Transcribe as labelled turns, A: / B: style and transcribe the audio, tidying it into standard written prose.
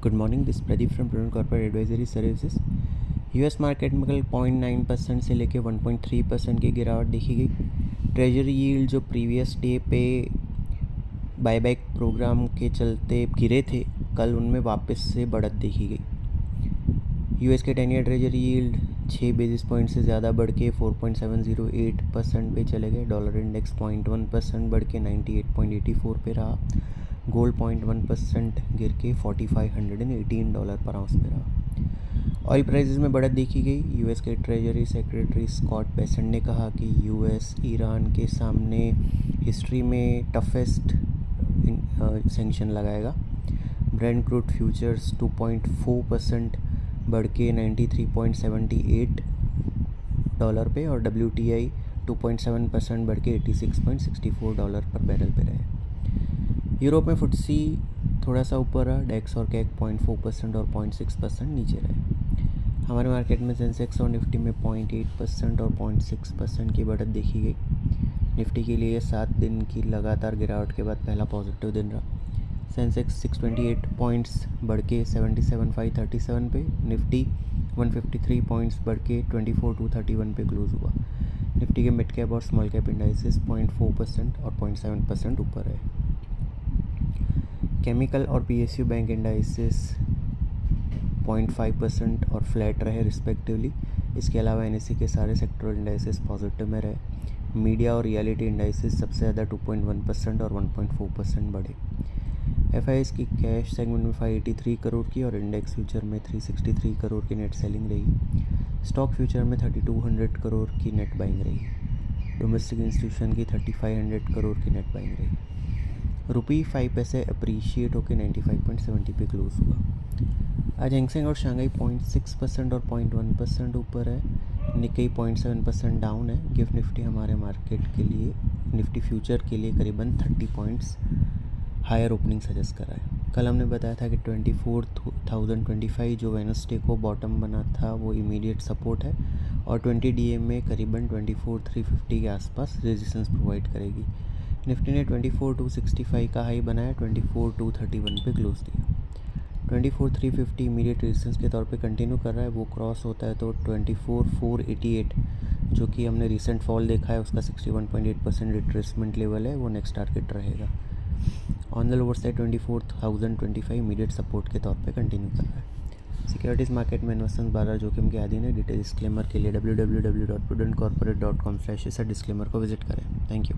A: Good morning, this Pradeep from prudent corporate advisory services. US market में कल 0.9% से लेकर 1.3% की गिरावट देखी गई। ट्रेजरी यील्ड जो प्रीवियस डे पे बायबैक प्रोग्राम के चलते गिरे थे, कल उनमें वापस से बढ़त देखी गई। यूएस के 10 year treasury yield 6 basis point से ज़्यादा बढ़ के 4.708% पे चले गए। डॉलर इंडेक्स 0.1% बढ़ के 98.84 पे रहा। गोल्ड 0.1% गिर के $4,518 पर आउंस पे रहा। ऑयल प्राइसेस में बढ़त देखी गई। यूएस के ट्रेजरी सेक्रेटरी स्कॉट बेसेंट ने कहा कि यूएस ईरान के सामने हिस्ट्री में टफेस्ट सैंक्शन लगाएगा। ब्रेंट क्रूड फ्यूचर्स 2.4% बढ़ के $93.78 पे और WTI 2.7% बढ़ के $86.64 पर बैरल पे रहे। यूरोप में फुटसी थोड़ा सा ऊपर रहा। डेक्स और कैक 0.4% और 0.6% नीचे रहे। हमारे मार्केट में सेंसेक्स और निफ्टी में 0.8% और 0.6% की बढ़त देखी गई। निफ्टी के लिए 7 दिन की लगातार गिरावट के बाद पहला पॉजिटिव दिन रहा। सेंसेक्स 628 पॉइंट्स बढ़ के 77,537 पे, निफ्टी 153 पॉइंट्स बढ़ के 24,231 पे क्लोज हुआ। निफ्टी के मिड कैप और स्मॉल कैप इंडाइसेस 0.4% और 0.7% ऊपर है। केमिकल और PSU बैंक इंडाइसेस 0.5% और फ्लैट रहे रिस्पेक्टिवली। इसके अलावा NSE के सारे सेक्टरल इंडाइसेस पॉजिटिव में रहे। मीडिया और रियलिटी इंडाइसेस सबसे ज़्यादा 2.1% और 1.4% बढ़े। FIs की कैश सेगमेंट में 583 करोड़ की और इंडेक्स फ्यूचर में 363 करोड़ की नेट सेलिंग रही। स्टॉक फ्यूचर में 3200 करोड़ की नेट बाइंग रही। डोमेस्टिक इंस्टीट्यूशन की 3500 करोड़ की नेट बाइंग रही। रुपी 5 पैसे अप्रीशिएट होकर 95.70 पे क्लोज हुआ। आज हैंगसेंग और शंघाई 0.6% और 0.1% ऊपर है। निक्केई 0.7% डाउन है। गिफ्ट निफ्टी हमारे मार्केट के लिए, निफ्टी फ्यूचर के लिए करीबन 30 पॉइंट्स हायर ओपनिंग सजेस्ट करा है। कल हमने बताया था कि 24,025 जो वेडनेसडे को बॉटम बना था वो इमीडिएट सपोर्ट है और 20 DM में करीबन 24,350 के आसपास रेजिस्टेंस प्रोवाइड करेगी। निफ्टी ने 24,265 का हाई बनाया, 24,231 पे क्लोज दिया। 24,350 इमीडिएट रेजिस्टेंस के तौर पे कंटिन्यू कर रहा है। वो क्रॉस होता है तो 24,488 जो कि हमने रिसेंट फॉल देखा है उसका 61.8% रिट्रेसमेंट लेवल है, वो नेक्स्ट टारगेट रहेगा। On the lower side 24,025 immediate support के तौर पे कंटिन्यू कर रहा है। सिक्योरिटीज़ मार्केट में इन्वेस्टमेंट 12 जोखिम के अधीन है। डिटेल डिस्क्लेमर के लिए www.prudentcorporate.com/डिस्क्लेमर को विजिट करें। Thank you.